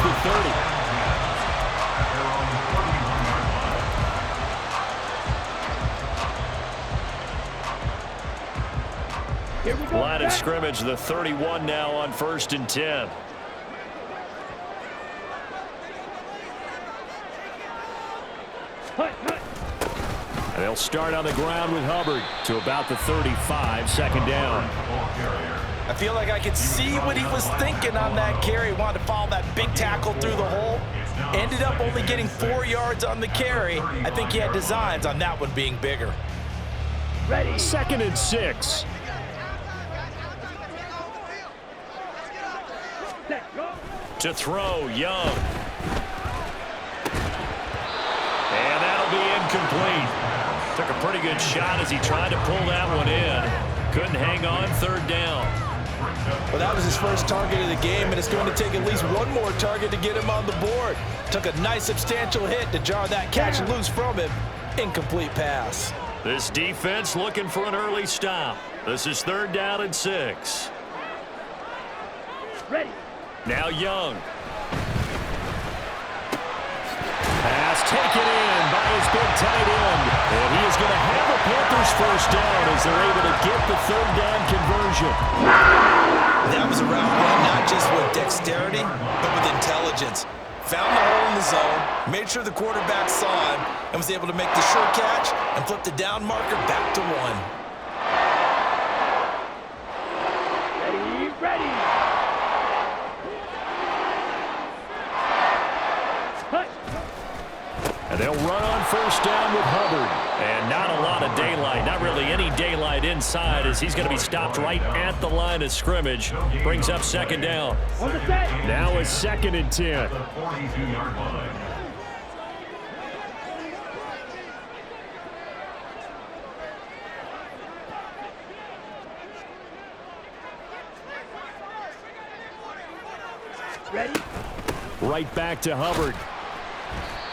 the 30. Line of scrimmage, the 31 now on 1st and 10. And they'll start on the ground with Hubbard to about the 35, second down. I feel like I could see what he was thinking on that carry. Wanted to follow that big tackle through the hole. Ended up only getting 4 yards on the carry. I think he had designs on that one being bigger. Ready. 2nd and 6. To throw, Young. And that'll be incomplete. Took a pretty good shot as he tried to pull that one in. Couldn't hang on, 3rd down. Well, that was his first target of the game, and it's going to take at least one more target to get him on the board. Took a nice substantial hit to jar that catch loose from him. Incomplete pass. This defense looking for an early stop. This is 3rd down and 6. Ready. Now Young. Pass taken in by his big tight end. And he is going to have a Panthers first down as they're able to get the 3rd down conversion. That was a route run not just with dexterity, but with intelligence. Found the hole in the zone, made sure the quarterback saw him, and was able to make the sure catch and flip the down marker back to 1. Ready. And they'll run on 1st down with Hubbard. And not a lot of daylight, not really any daylight inside as he's going to be stopped right at the line of scrimmage. Brings up 2nd down. Now it's 2nd and 10. Ready? Right back to Hubbard.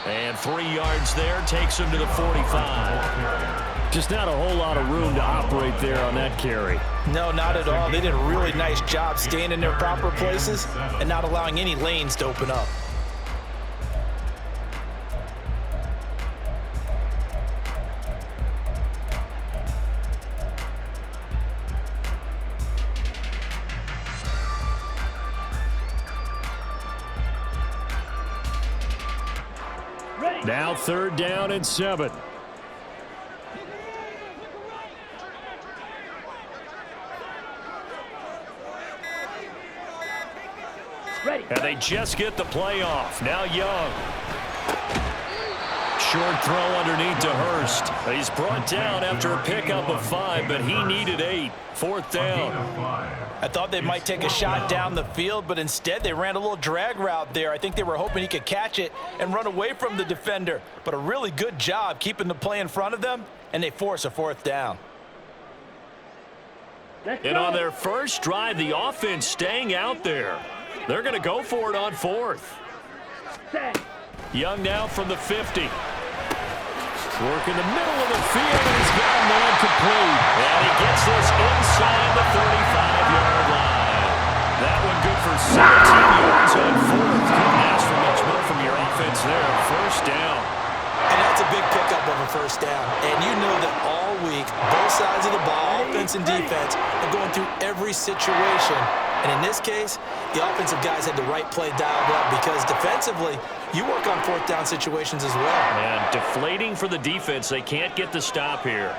And 3 yards there takes him to the 45. Just not a whole lot of room to operate there on that carry. No, not at all. They did a really nice job staying in their proper places and not allowing any lanes to open up. Now 3rd down and 7. Ready. And they just get the play off. Now Young. Short throw underneath to Hurst. He's brought down after a pickup of 5, but he needed 8. 4th down. I thought they might take a shot down the field, but instead they ran a little drag route there. I think they were hoping he could catch it and run away from the defender. But a really good job keeping the play in front of them, and they force a 4th down. And on their first drive, the offense staying out there. They're going to go for it on 4th. Young now from the 50. Work in the middle of the field, and he's got a man complete. And he gets this inside the 35-yard line. That one good for 17 yards on 4th. Couldn't ask for much more from your offense there. 1st down. And that's a big pickup of a 1st down. And you know that all week, both sides of the ball, offense and defense, are going through every situation. And in this case, the offensive guys had the right play dialed up because defensively, you work on 4th down situations as well. And deflating for the defense. They can't get the stop here.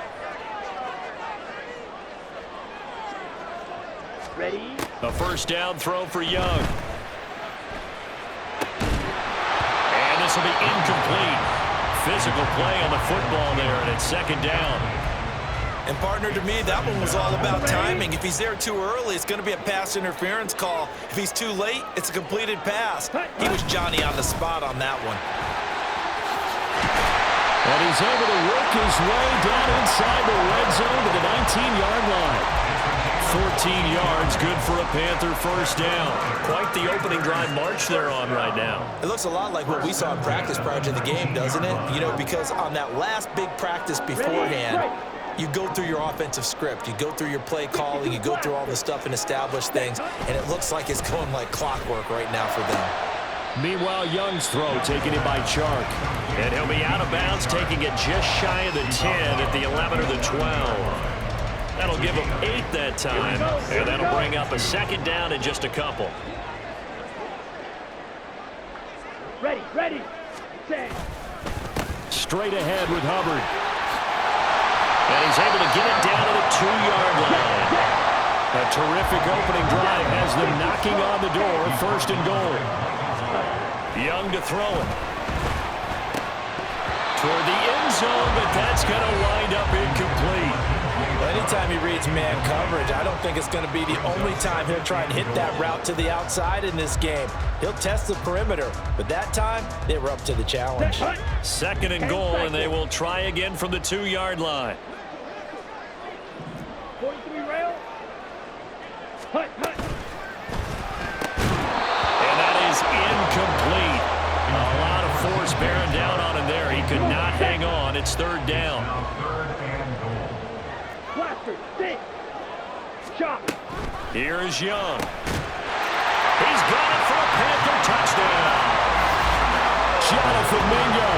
Ready? A 1st down throw for Young. And this will be incomplete. Physical play on the football there, and it's 2nd down. And partner, to me, that one was all about timing. If he's there too early, it's going to be a pass interference call. If he's too late, it's a completed pass. He was Johnny on the spot on that one. And he's able to work his way down inside the red zone to the 19-yard line. 14 yards, good for a Panther 1st down. Quite the opening drive march they're on right now. It looks a lot like what we saw in practice prior to the game, doesn't it? You know, because on that last big practice beforehand, you go through your offensive script, you go through your play calling, you go through all the stuff and establish things, and it looks like it's going like clockwork right now for them. Meanwhile, Young's throw taken in by Chark. And he'll be out of bounds, taking it just shy of the 10 at the 11 or the 12. That'll give him 8 that time. And that'll bring up a second down in just a couple. Ready. Set. Straight ahead with Hubbard. And he's able to get it down to the 2-yard line. A terrific opening drive has them knocking on the door, 1st and goal. Young to throw it. Toward the end zone, but that's going to wind up incomplete. Anytime he reads man coverage, I don't think it's going to be the only time he'll try and hit that route to the outside in this game. He'll test the perimeter, but that time, they were up to the challenge. 2nd and goal, and they will try again from the 2-yard line. 43 rail. Hut. And that is incomplete. A lot of force bearing down on him there. He could not hang on. It's 3rd down. Blaster, stick. Shot. Here's Young. He's got it for a Panther touchdown. Jonathan Mingo.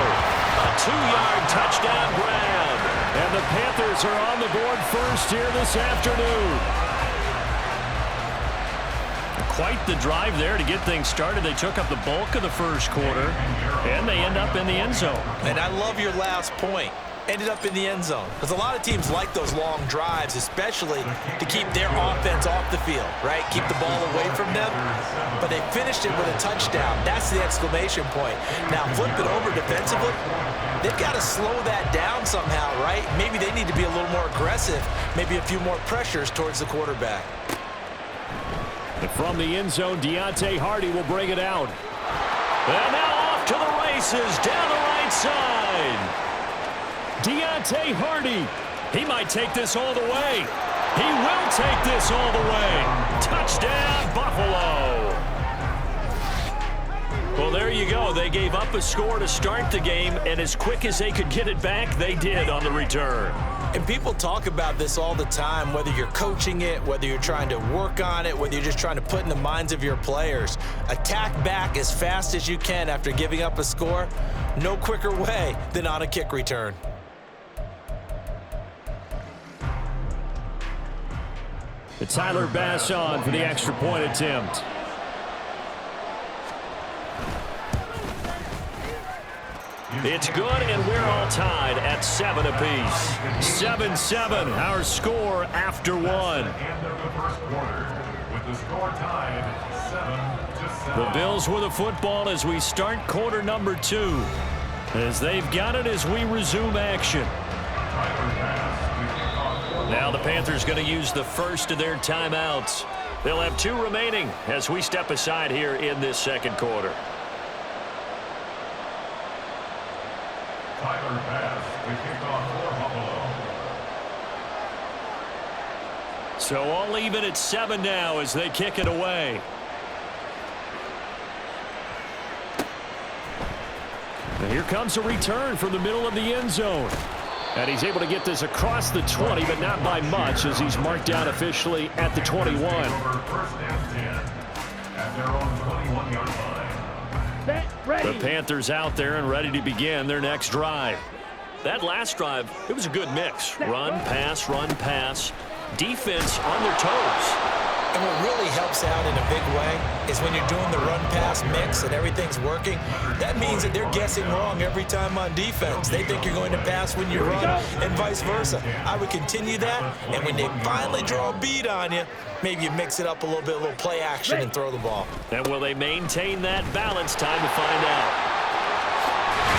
A 2-yard touchdown grab. And the Panthers are on the board first here this afternoon. Quite the drive there to get things started. They took up the bulk of the first quarter, and they end up in the end zone. And I love your last point. Ended up in the end zone. Because a lot of teams like those long drives, especially to keep their offense off the field, right? Keep the ball away from them. But they finished it with a touchdown. That's the exclamation point. Now, flip it over defensively. They've got to slow that down somehow, right? Maybe they need to be a little more aggressive. Maybe a few more pressures towards the quarterback. And from the end zone, Deontay Hardy will bring it out. And now off to the races down the right side. Deontay Hardy. He might take this all the way. He will take this all the way. Touchdown, Buffalo. Well, there you go. They gave up a score to start the game, and as quick as they could get it back, they did on the return. And people talk about this all the time, whether you're coaching it, whether you're trying to work on it, whether you're just trying to put in the minds of your players. Attack back as fast as you can after giving up a score. No quicker way than on a kick return. It's Tyler Bass on for the extra point attempt. It's good, and we're all tied at 7 apiece. 7-7, our score after 1. The Bills with the football as we start quarter number 2. As they've got it as we resume action. Now the Panthers going to use the first of their timeouts. They'll have 2 remaining as we step aside here in this second quarter. Tyler Bass, the kickoff for Buffalo. So all even at 7 now as they kick it away. And here comes a return from the middle of the end zone. And he's able to get this across the 20, but not by much as he's marked down officially at the 21. First and 10 at their own 21-yard line. The Panthers out there and ready to begin their next drive. That last drive, it was a good mix. Run, pass. Defense on their toes. And what really helps out in a big way is when you're doing the run-pass mix and everything's working, that means that they're guessing wrong every time on defense. They think you're going to pass when you run and vice versa. I would continue that, and when they finally draw a beat on you, maybe you mix it up a little bit, a little play action and throw the ball. And will they maintain that balance? Time to find out.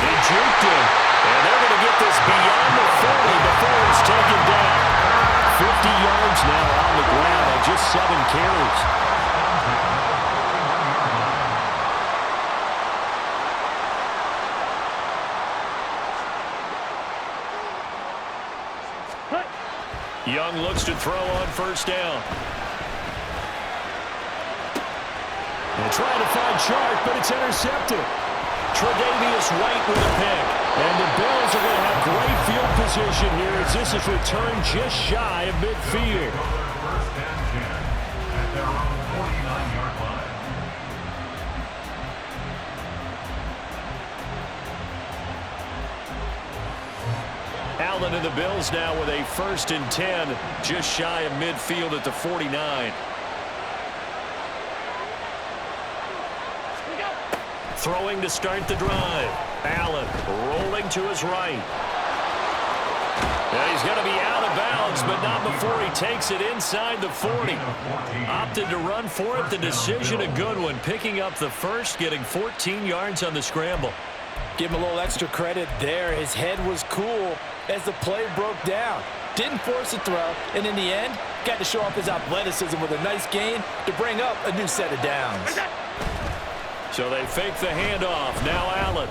They juked him, and they're going to get this beyond the 40 before it's taken down. 50 yards now on the ground on just 7 carries. Young looks to throw on first down. They're trying to find Chark, but it's intercepted. Tre'Davious White with a pick. And the Bills are going to have great field position here as this is returned just shy of midfield. First and 10 at their own 49-yard line. Allen and the Bills now with a 1st and 10, just shy of midfield at the 49. Throwing to start the drive. Allen rolling to his right. Now he's going to be out of bounds, but not before he takes it inside the 40. Opted to run for it. The decision a good one. Picking up the first, getting 14 yards on the scramble. Give him a little extra credit there. His head was cool as the play broke down. Didn't force a throw, and in the end, got to show off his athleticism with a nice gain to bring up a new set of downs. So they fake the handoff. Now Allen.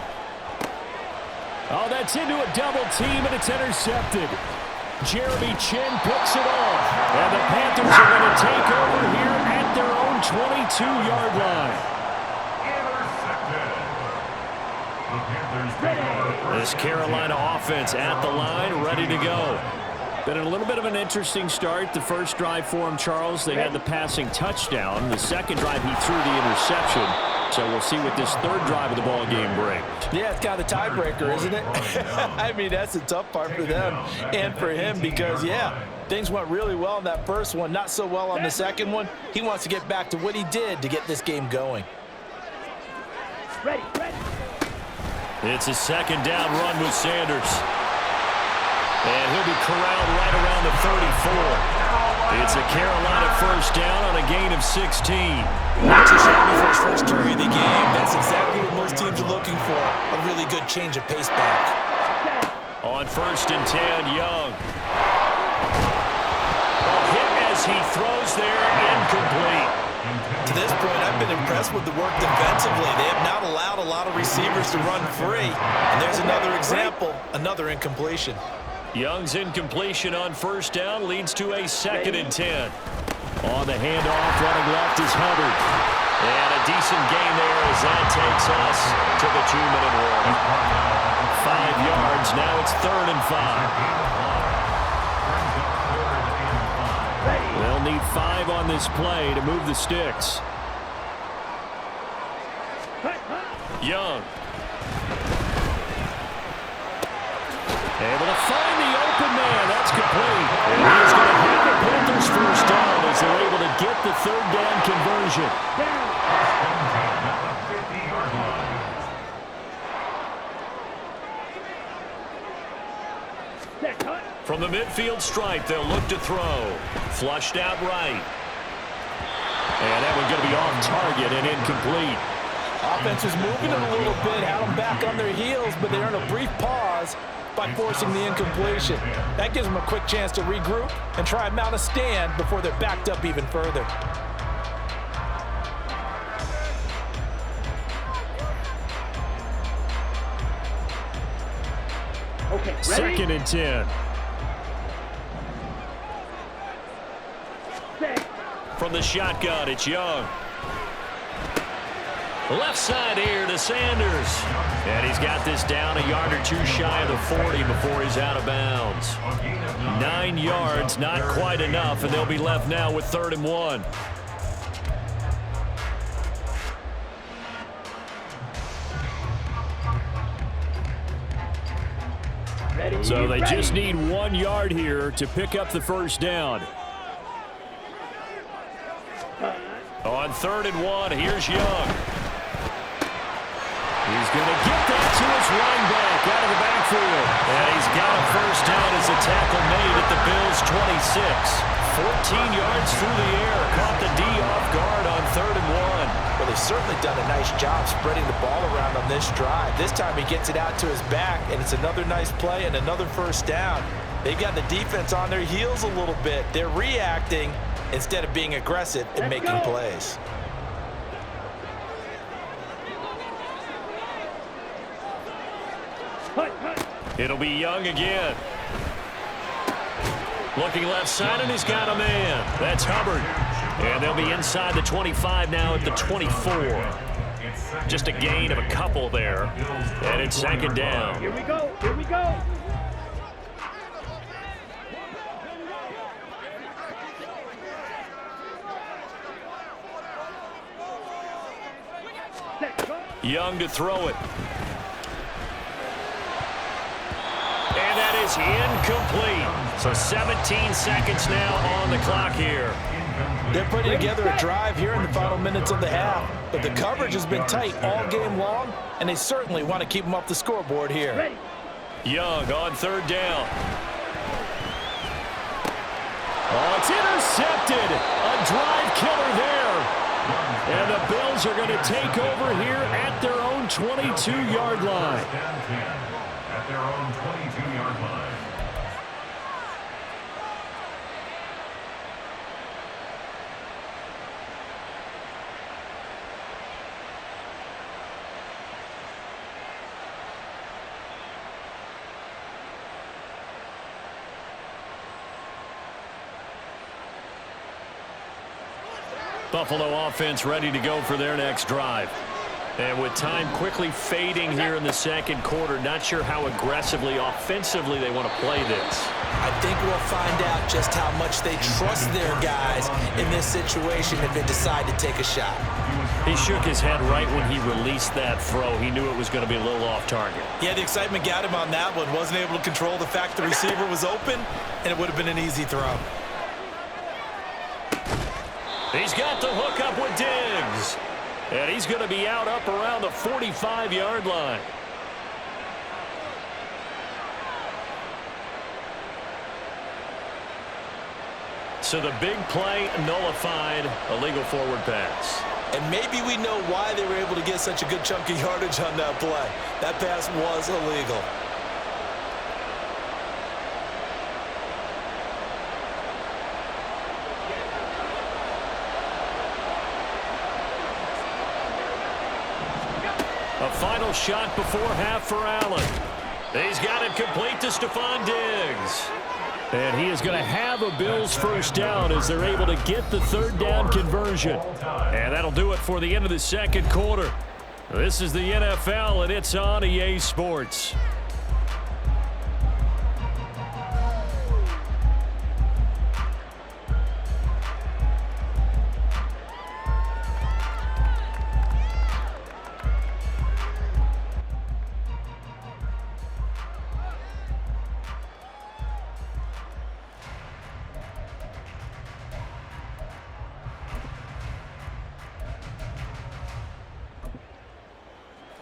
Oh, that's into a double team, and it's intercepted. Jeremy Chin picks it off. And the Panthers are going to take over here at their own 22-yard line. This Carolina offense at the line, ready to go. Been a little bit of an interesting start. The first drive for him, Charles, they had the passing touchdown. The second drive, he threw the interception. So we'll see what this third drive of the ball game brings. Yeah, it's kind of a tiebreaker, isn't it? I mean, that's the tough part for them and for him because, yeah, things went really well in that first one, not so well on the second one. He wants to get back to what he did to get this game going. Ready, ready. It's a second down run with Sanders. And he'll be corralled right around the 34. It's a Carolina first down on a gain of 16. Not too shabby for his first carry of the game. That's exactly what most teams are looking for. A really good change of pace back. On 1st and 10, Young. A hit as he throws there, incomplete. To this point, I've been impressed with the work defensively. They have not allowed a lot of receivers to run free. And there's another example, another incompletion. Young's incompletion on 1st down leads to a 2nd and 10. On the handoff, running left is Hubbard. And a decent gain there as that takes us to the 2-minute warning. 5 yards, now it's 3rd and 5. They'll need 5 on this play to move the sticks. Young. Able to find the open man. That's complete. And he's going to have the Panthers first down as they're able to get the 3rd down conversion. From the midfield stripe, they'll look to throw. Flushed out right. And that one's going to be off target and incomplete. Offense was moving them a little bit, had them back on their heels, but they earned a brief pause by forcing the incompletion. That gives them a quick chance to regroup and try and mount a stand before they're backed up even further. Okay, ready? 2nd and 10. From the shotgun, it's Young. Left side here to Sanders. And he's got this down a yard or two shy of the 40 before he's out of bounds. 9 yards, not quite enough, and they'll be left now with 3rd and 1. So they just need 1 yard here to pick up the first down. On 3rd and 1, here's Young. He's going to get that to his running back out of the backfield. And he's got a first down as a tackle made at the Bills' 26. 14 yards through the air. Caught the D off guard on 3rd and 1. Well, they've certainly done a nice job spreading the ball around on this drive. This time he gets it out to his back, and it's another nice play and another first down. They've got the defense on their heels a little bit. They're reacting instead of being aggressive and making plays. It'll be Young again. Looking left side, and he's got a man. That's Hubbard. And they'll be inside the 25 now at the 24. Just a gain of a couple there. And it's 2nd down. Here we go. Here we go. Young to throw it. And that is incomplete. So 17 seconds now on the clock here. They're putting together a drive here in the final minutes of the half, but the coverage has been tight all game long, and they certainly want to keep them off the scoreboard here. Ready. Young on third down. Oh, it's intercepted. A drive killer there. And the Bills are going to take over here at their own 22-yard line. At their own 22-yard line. Buffalo offense ready to go for their next drive. And with time quickly fading here in the second quarter, not sure how aggressively, offensively they want to play this. I think we'll find out just how much they trust their guys in this situation if they decide to take a shot. He shook his head right when he released that throw. He knew it was going to be a little off target. Yeah, the excitement got him on that one. Wasn't able to control the fact the receiver was open, and it would have been an easy throw. He's got the hook up with Diggs. And he's going to be out up around the 45-yard line. So the big play nullified, a legal forward pass. And maybe we know why they were able to get such a good chunk of yardage on that play. That pass was illegal. A final shot before half for Allen. He's got it complete to Stephon Diggs. And he is going to have a Bills first down as they're able to get the third down conversion. And that'll do it for the end of the second quarter. This is the NFL, and it's on EA Sports.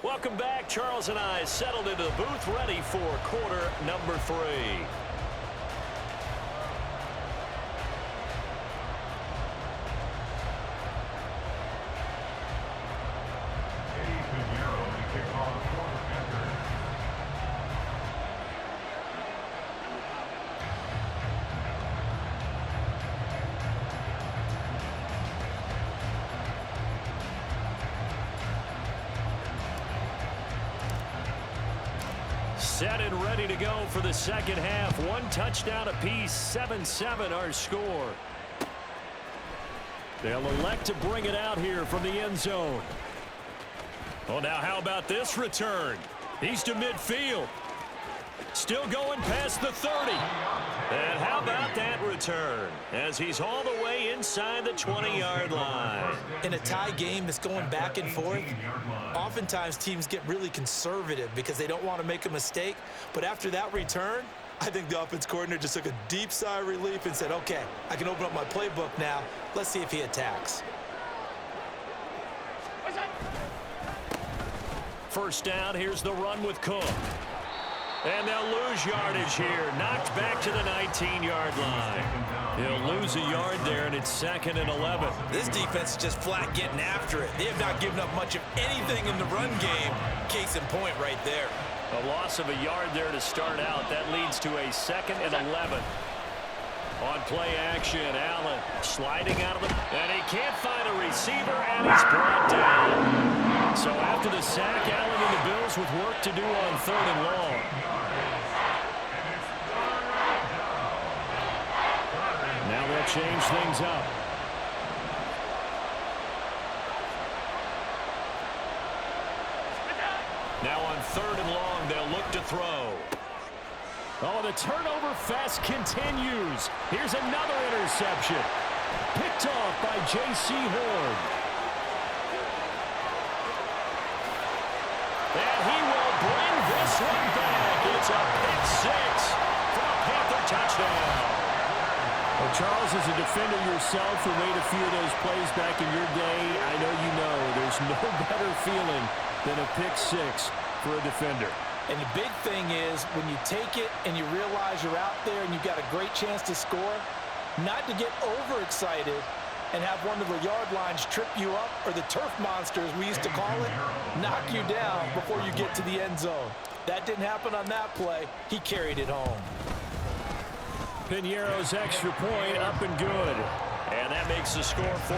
Welcome back. Charles and I settled into the booth ready for quarter number 3. Set and ready to go for the second half. One touchdown apiece, 7-7 our score. They'll elect to bring it out here from the end zone. Oh, now how about this return? He's to midfield. Still going past the 30. And how about that return as he's all the way inside the 20-yard line. In a tie game that's going back and forth, oftentimes teams get really conservative because they don't want to make a mistake. But after that return, I think the offense coordinator just took a deep sigh of relief and said, okay, I can open up my playbook now. Let's see if he attacks. First down, here's the run with Cook. And they'll lose yardage here. Knocked back to the 19-yard line. He'll lose a yard there, and it's 2nd and 11. This defense is just flat getting after it. They have not given up much of anything in the run game. Case in point right there. A loss of a yard there to start out. That leads to a 2nd and 11. On play action, Allen sliding out of it. And he can't find a receiver, and he's brought down. So after the sack, Allen and the Bills with work to do on 3rd and long. Now they'll change things up. Now on 3rd and long, they'll look to throw. Oh, the turnover fest continues. Here's another interception. Picked off by J.C. Horn. And he will bring this one back. It's a pick 6. touchdown. Well, Charles, as a defender yourself who made a few of those plays back in your day, I know you know there's no better feeling than a pick six for a defender. And the big thing is when you take it and you realize you're out there and you've got a great chance to score, not to get overexcited and have one of the yard lines trip you up, or the turf monsters we used to call it, knock you down before you get to the end zone. That didn't happen on that play. He carried it home. Piñeiro's extra point up and good. And that makes the score 14-7.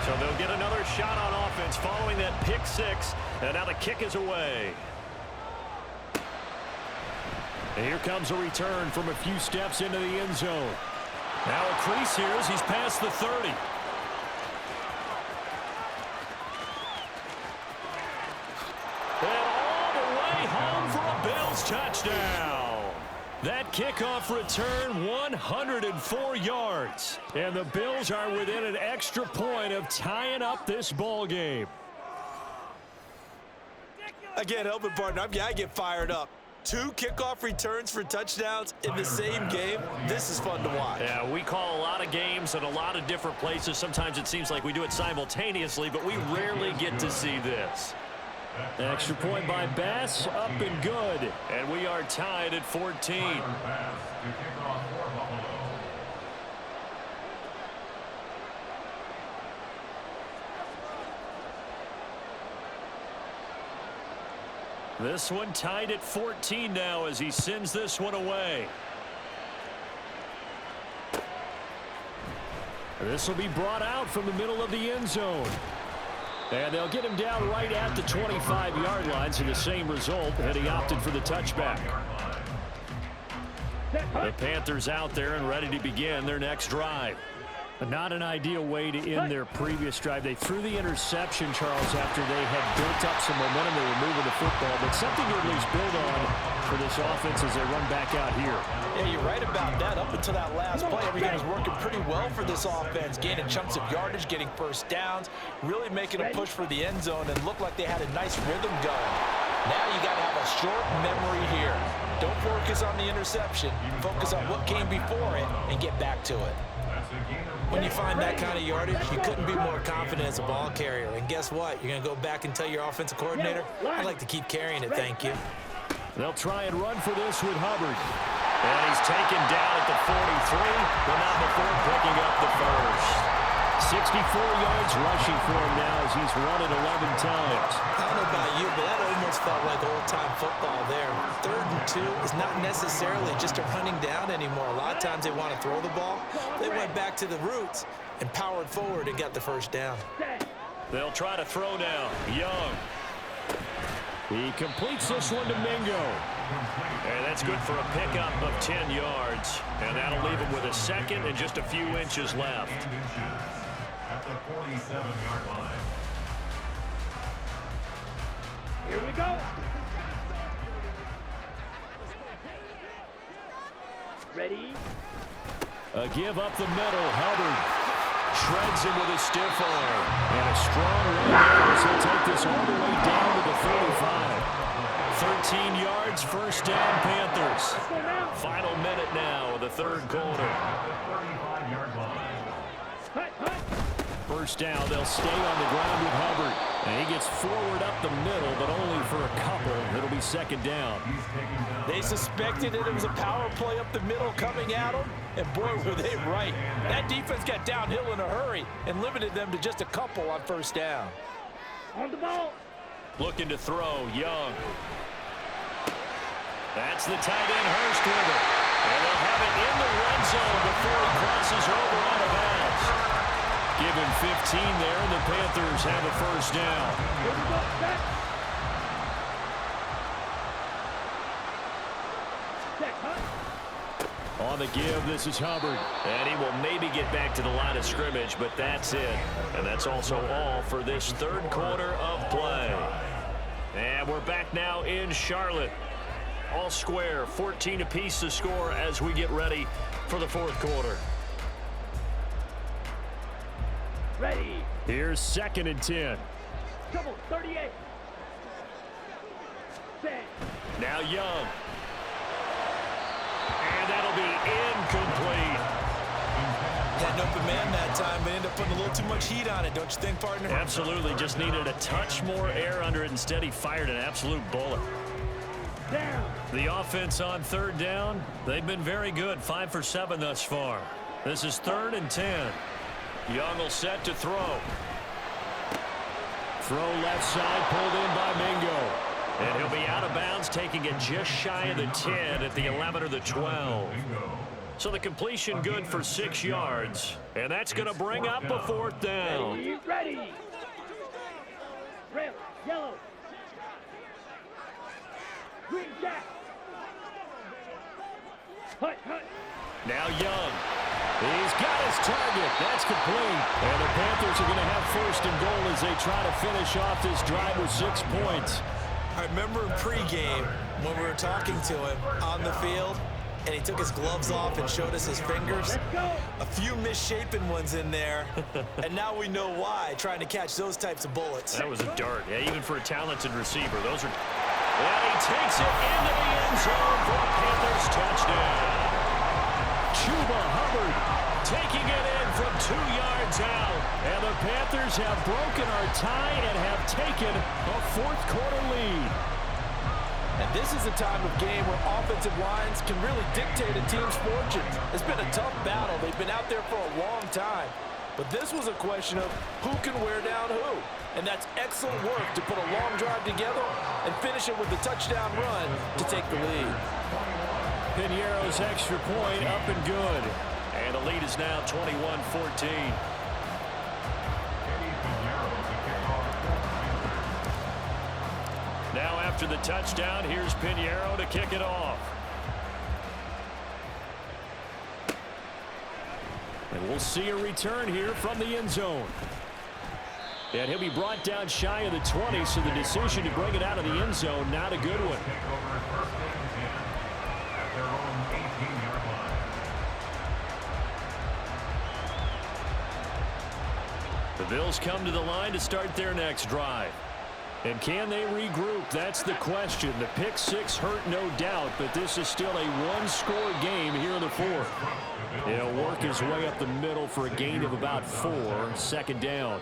So they'll get another shot on offense following that pick six. And now the kick is away. And here comes a return from a few steps into the end zone. Now a crease here as he's past the 30. And all the way home for a Bills touchdown. That kickoff return, 104 yards. And the Bills are within an extra point of tying up this ball game. I can't help it, partner. I get fired up. 2 kickoff returns for touchdowns in the same game. This is fun to watch. Yeah, we call a lot of games at a lot of different places. Sometimes it seems like we do it simultaneously, but we rarely get to see this. Extra point by Bass, up and good. And we are tied at 14. This one tied at 14 now as he sends this one away. This will be brought out from the middle of the end zone. And they'll get him down right at the 25-yard line, so the same result, and he opted for the touchback. The Panthers out there and ready to begin their next drive. Not an ideal way to end their previous drive. They threw the interception, Charles, after they had built up some momentum. They were moving the football, but something to at least build on for this offense as they run back out here. Yeah, you're right about that. Up until that last play, everything was working pretty well for this offense, gaining chunks of yardage, getting first downs, really making a push for the end zone, and looked like they had a nice rhythm going. Now you got to have a short memory here. Don't focus on the interception. Focus on what came before it and get back to it. When you find that kind of yardage, you couldn't be more confident as a ball carrier. And guess what? You're going to go back and tell your offensive coordinator, I'd like to keep carrying it, thank you. They'll try and run for this with Hubbard. And he's taken down at the 43, but not before picking up the first. 64 yards rushing for him now as he's run it 11 times. I don't know about you, but that almost felt like old-time football there. 3rd and 2 is not necessarily just a running down anymore. A lot of times they want to throw the ball. They went back to the roots and powered forward and got the first down. They'll try to throw now. Young. He completes this one to Mingo. And that's good for a pickup of 10 yards. And that'll leave him with a second and just a few inches left. At the 47-yard line. Here we go. Ready? A give up the middle. Hubbard shreds him with a stiff arm. And a strong run there as he'll take this all the way down to the 35. 13 yards, first down, Panthers. Final minute now of the 3rd quarter. First down, they'll stay on the ground with Hubbard. And he gets forward up the middle, but only for a couple. It'll be 2nd down. They suspected that it was a power play up the middle coming at them, and boy, were they right. That defense got downhill in a hurry and limited them to just a couple on first down. On the ball. Looking to throw, Young. That's the tight end, Hurst with it. And they'll have it in the red zone before he crosses over out of bounds. Give him 15 there, and the Panthers have a first down. Here we go. Set. Set. Huh? On the give, this is Hubbard. And he will maybe get back to the line of scrimmage, but that's it. And that's also all for this 3rd quarter of play. And we're back now in Charlotte. all square. 14 apiece to score as we get ready for the fourth quarter. Ready. Here's 2nd and 10. Double 38. Set. Now Young. And that'll be incomplete. Had an open man that time, but ended up putting a little too much heat on it, don't you think, partner? Absolutely. Just needed a touch more air under it. Instead, he fired an absolute bullet. Down. The offense on 3rd down, they've been very good. 5 for 7 thus far. This is 3rd and 10. Young will set to throw. Throw left side, pulled in by Mingo. And he'll be out of bounds, taking it just shy of the 10 at the 11 or the 12. So the completion good for 6 yards. And that's going to bring up a 4th down. Ready. Ready. Red. Yellow. Green jack. Hut. Now Young. He's got his target. That's complete. And the Panthers are going to have 1st and goal as they try to finish off this drive with 6 points. I remember in pregame when we were talking to him on the field, and he took his gloves off and showed us his fingers. Let's go. A few misshapen ones in there, and now we know why, trying to catch those types of bullets. That was a dart. Yeah, even for a talented receiver. Those are... And he takes it into the end zone for a Panthers touchdown. Chuba Hubbard taking it in from 2 yards out. And the Panthers have broken our tie and have taken a 4th quarter lead. And this is a time of game where offensive lines can really dictate a team's fortunes. It's been a tough battle. They've been out there for a long time. But this was a question of who can wear down who. And that's excellent work to put a long drive together and finish it with a touchdown run to take the lead. Piñeiro's extra point up and good. And the lead is now 21-14. Now after the touchdown, here's Piñeiro to kick it off. And we'll see a return here from the end zone. And he'll be brought down shy of the 20, so the decision to bring it out of the end zone, not a good one. The Bills come to the line to start their next drive. And can they regroup? That's the question. The pick 6 hurt, no doubt, but this is still a one-score game here in the 4th. He'll work his way up the middle for a gain of about 4. 2nd down.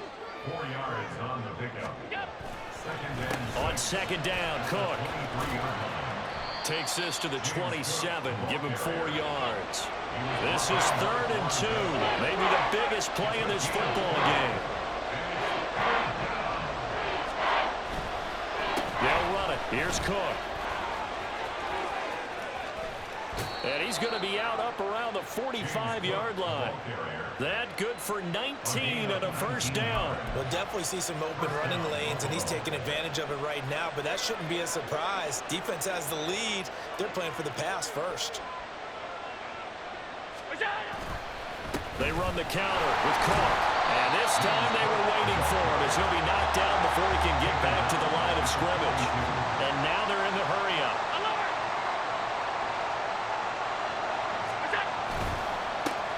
4 yards on the pickup. On 2nd down, Cook takes this to the 27. Give him 4 yards. This is 3rd and 2. Maybe the biggest play in this football game. They'll run it. Here's Cook. And he's going to be out up around the 45-yard line. That good for 19 and a 1st down. We'll definitely see some open running lanes, and he's taking advantage of it right now, but that shouldn't be a surprise. Defense has the lead. They're playing for the pass first. They run the counter with Cook. And this time they were waiting for him as he'll be knocked down before he can get back to the line of scrimmage. And now they're in the hurry-up.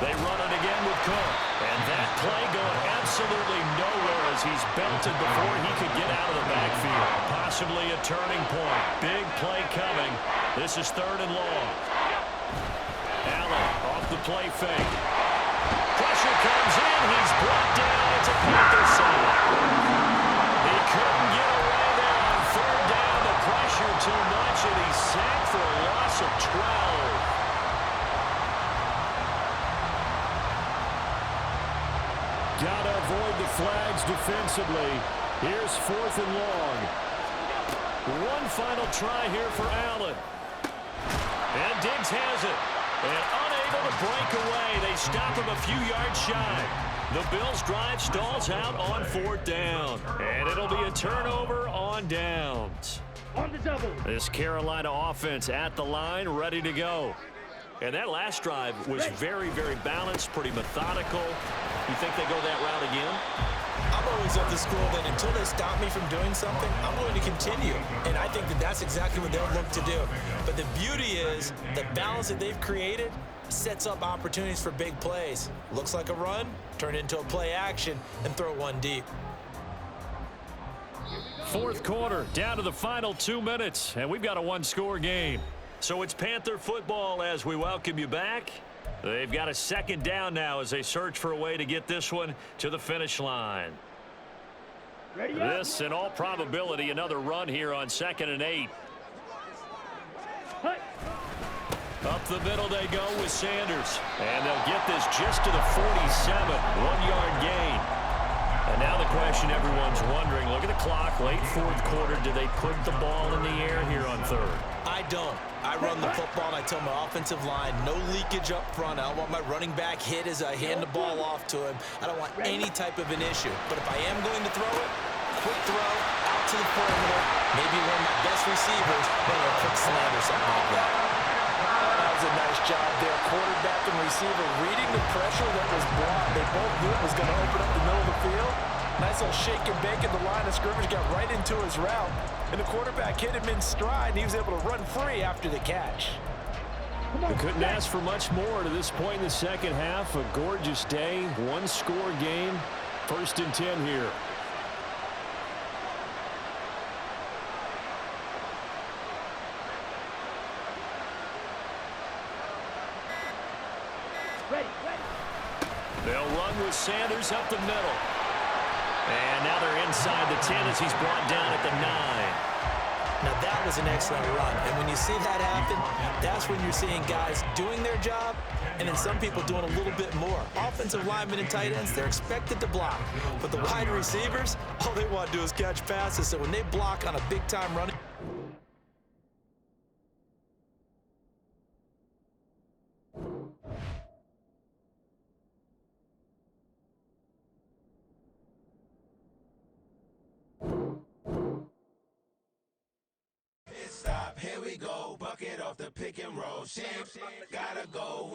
They run it again with Cook. And that play going absolutely nowhere as he's belted before he could get out of the backfield. Possibly a turning point. Big play coming. This is 3rd and long. Allen off the play fake. Pressure comes in. He's brought down. It's a Panther side. He couldn't get away there on 3rd down. The pressure too much, and he's sacked for a loss of 12. Gotta avoid the flags defensively. Here's 4th and long. One final try here for Allen. And Diggs has it. And unable to break away. They stop him a few yards shy. The Bills' drive stalls out on 4th down. And it'll be a turnover on downs. On the double. This Carolina offense at the line, ready to go. And that last drive was very, very balanced, pretty methodical. You think they go that route again? I'm always of the school that until they stop me from doing something, I'm going to continue. And I think that that's exactly what they'll look to do. But the beauty is the balance that they've created sets up opportunities for big plays. Looks like a run, turn it into a play action, and throw one deep. Fourth quarter, down to the final 2 minutes, and we've got a one-score game. So it's Panther football as we welcome you back. They've got a second down now as they search for a way to get this one to the finish line. Ready up. This, in all probability, another run here on 2nd and 8. Hut. Up the middle they go with Sanders. And they'll get this just to the 47, 1-yard gain. And now the question everyone's wondering, look at the clock, late fourth quarter, do they put the ball in the air here on third? I don't. I run the football, and I tell my offensive line, no leakage up front. I don't want my running back hit as I hand the ball off to him. I don't want any type of an issue. But if I am going to throw it, quick throw, out to the perimeter, maybe one of my best receivers, maybe a quick slant or something like that. That was a nice job there. Quarterback and receiver reading the pressure that was blocked. They both knew it was going to open up the middle of the field. Nice little shake and bake in the line of scrimmage, got right into his route. And the quarterback hit him in stride, and he was able to run free after the catch. We couldn't ask for much more to this point in the second half. A gorgeous day, one-score game. 1st and 10 here. Ready, ready. They'll run with Sanders up the middle. And now they're inside the 10 as he's brought down at the 9. Now that was an excellent run. And when you see that happen, that's when you're seeing guys doing their job and then some people doing a little bit more. Offensive linemen and tight ends, they're expected to block. But the wide receivers, all they want to do is catch passes. So when they block on a big-time running, Stop, here we go, bucket off the pick and roll. Shapes, gotta go with